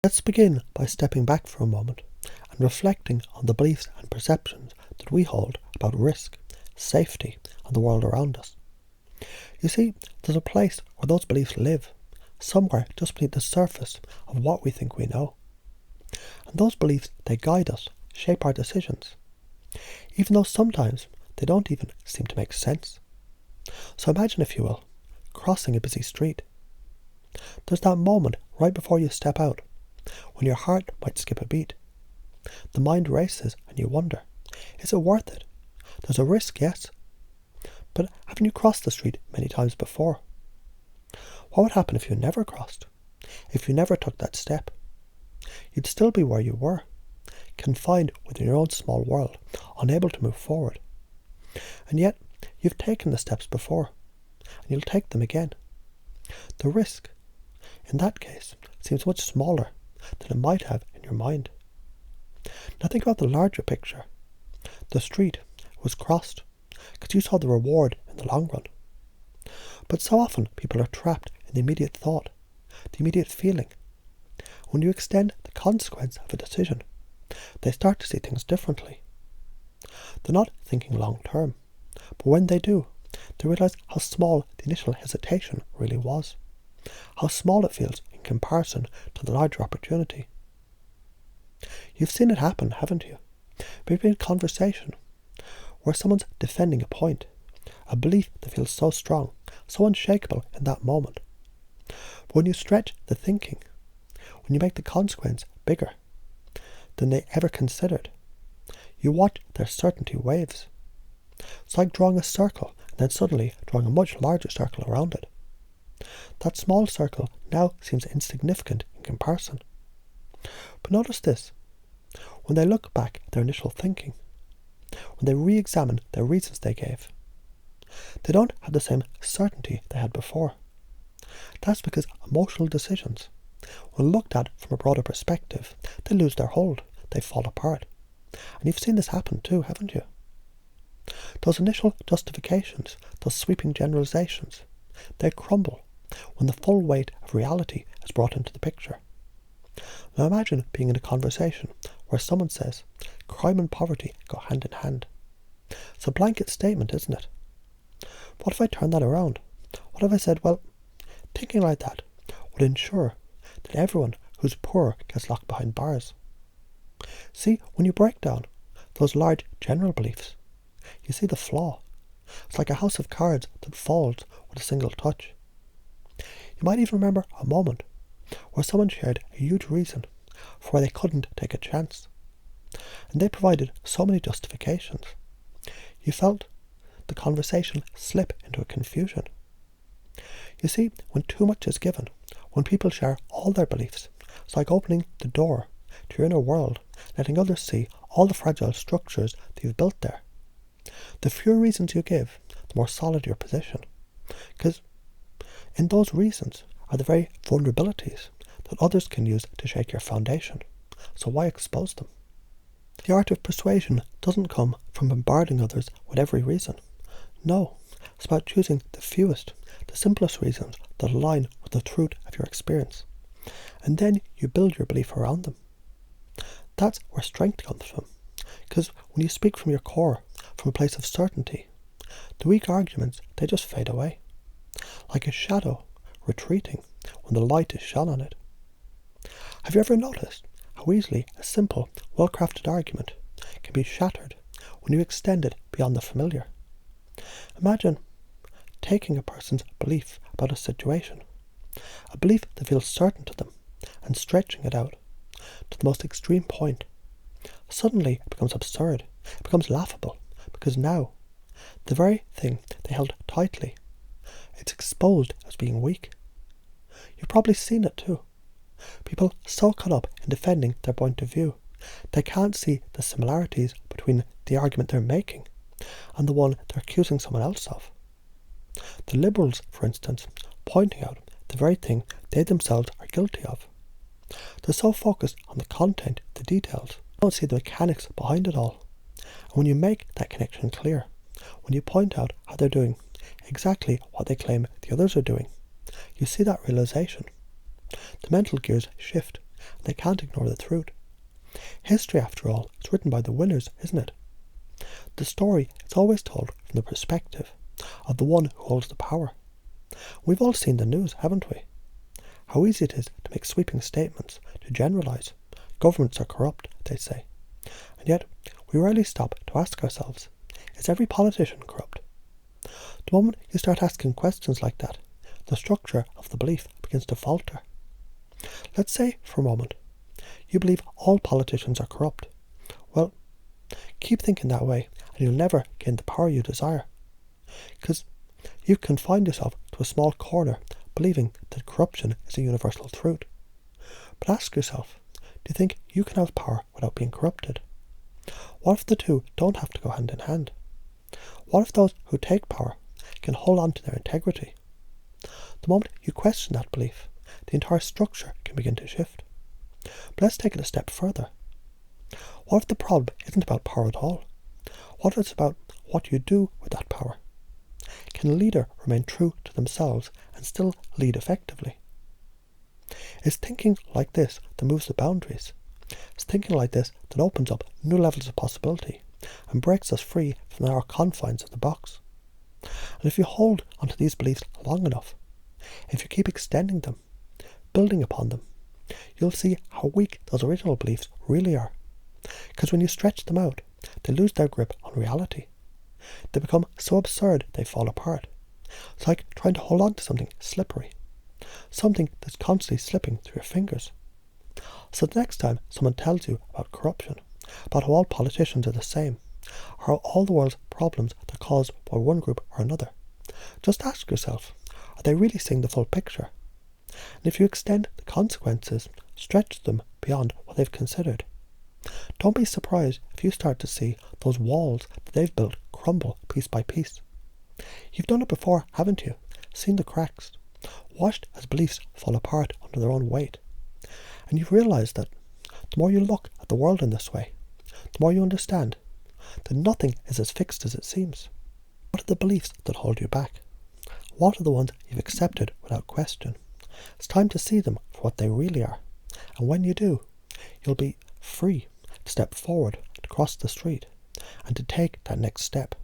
Let's begin by stepping back for a moment and reflecting on the beliefs and perceptions that we hold about risk, safety, and the world around us. You see, there's a place where those beliefs live, somewhere just beneath the surface of what we think we know. And those beliefs, they guide us, shape our decisions, even though sometimes they don't even seem to make sense. So imagine, if you will, crossing a busy street. There's that moment right before you step out, when your heart might skip a beat. The mind races and you wonder, is it worth it? There's a risk, yes. But haven't you crossed the street many times before? What would happen if you never crossed? If you never took that step? You'd still be where you were, confined within your own small world, unable to move forward. And yet, you've taken the steps before, and you'll take them again. The risk, in that case, seems much smaller than it might have in your mind. Now think about the larger picture. The street was crossed because you saw the reward in the long run. But so often people are trapped in the immediate thought, the immediate feeling. When you extend the consequence of a decision, they start to see things differently. They're not thinking long term, but when they do, they realize how small the initial hesitation really was, how small it feels in comparison to the larger opportunity. You've seen it happen, haven't you? Maybe in a conversation where someone's defending a point, a belief that feels so strong, so unshakable in that moment. But when you stretch the thinking, when you make the consequence bigger than they ever considered, you watch their certainty waves. It's like drawing a circle and then suddenly drawing a much larger circle around it. That small circle now seems insignificant in comparison. But notice this. When they look back at their initial thinking, when they re-examine the reasons they gave, they don't have the same certainty they had before. That's because emotional decisions, when looked at from a broader perspective, they lose their hold, they fall apart. And you've seen this happen too, haven't you? Those initial justifications, those sweeping generalizations, they crumble when the full weight of reality is brought into the picture. Now imagine being in a conversation where someone says, crime and poverty go hand in hand. It's a blanket statement, isn't it? What if I turned that around? What if I said, well, thinking like that would ensure that everyone who's poor gets locked behind bars? See, when you break down those large general beliefs, you see the flaw. It's like a house of cards that falls with a single touch. You might even remember a moment where someone shared a huge reason for why they couldn't take a chance. And they provided so many justifications. You felt the conversation slip into a confusion. You see, when too much is given, when people share all their beliefs, it's like opening the door to your inner world, letting others see all the fragile structures that you've built there. The fewer reasons you give, the more solid your position. Because in those reasons are the very vulnerabilities that others can use to shake your foundation. So why expose them? The art of persuasion doesn't come from bombarding others with every reason. No, it's about choosing the fewest, the simplest reasons that align with the truth of your experience. And then you build your belief around them. That's where strength comes from. Because when you speak from your core, from a place of certainty, the weak arguments, they just fade away. Like a shadow retreating when the light is shone on it. Have you ever noticed how easily a simple, well-crafted argument can be shattered when you extend it beyond the familiar? Imagine taking a person's belief about a situation, a belief that feels certain to them, and stretching it out to the most extreme point. Suddenly it becomes absurd, it becomes laughable, because now the very thing they held tightly, it's exposed as being weak. You've probably seen it too. People so caught up in defending their point of view, they can't see the similarities between the argument they're making and the one they're accusing someone else of. The liberals, for instance, pointing out the very thing they themselves are guilty of. They're so focused on the content, the details, they don't see the mechanics behind it all. And when you make that connection clear, when you point out how they're doing exactly what they claim the others are doing, you see that realization. The mental gears shift, and they can't ignore the truth. History, after all, is written by the winners, isn't it? The story is always told from the perspective of the one who holds the power. We've all seen the news, haven't we? How easy it is to make sweeping statements, to generalise. Governments are corrupt, they say. And yet, we rarely stop to ask ourselves, is every politician corrupt? The moment you start asking questions like that, the structure of the belief begins to falter. Let's say, for a moment, you believe all politicians are corrupt. Well, keep thinking that way and you'll never gain the power you desire. Because you confine yourself to a small corner believing that corruption is a universal truth. But ask yourself, do you think you can have power without being corrupted? What if the two don't have to go hand in hand? What if those who take power can hold on to their integrity? The moment you question that belief, the entire structure can begin to shift. But let's take it a step further. What if the problem isn't about power at all? What if it's about what you do with that power? Can a leader remain true to themselves and still lead effectively? It's thinking like this that moves the boundaries. It's thinking like this that opens up new levels of possibility and breaks us free from our confines of the box. And if you hold onto these beliefs long enough, if you keep extending them, building upon them, you'll see how weak those original beliefs really are. Because when you stretch them out, they lose their grip on reality. They become so absurd they fall apart. It's like trying to hold on to something slippery, something that's constantly slipping through your fingers. So the next time someone tells you about corruption, about how all politicians are the same, or how all the world's problems are caused by one group or another, just ask yourself, are they really seeing the full picture? And if you extend the consequences, stretch them beyond what they've considered, don't be surprised if you start to see those walls that they've built crumble piece by piece. You've done it before, haven't you? Seen the cracks, watched as beliefs fall apart under their own weight. And you've realised that the more you look at the world in this way, the more you understand that nothing is as fixed as it seems. What are the beliefs that hold you back? What are the ones you've accepted without question? It's time to see them for what they really are. And when you do, you'll be free to step forward, to cross the street, and to take that next step.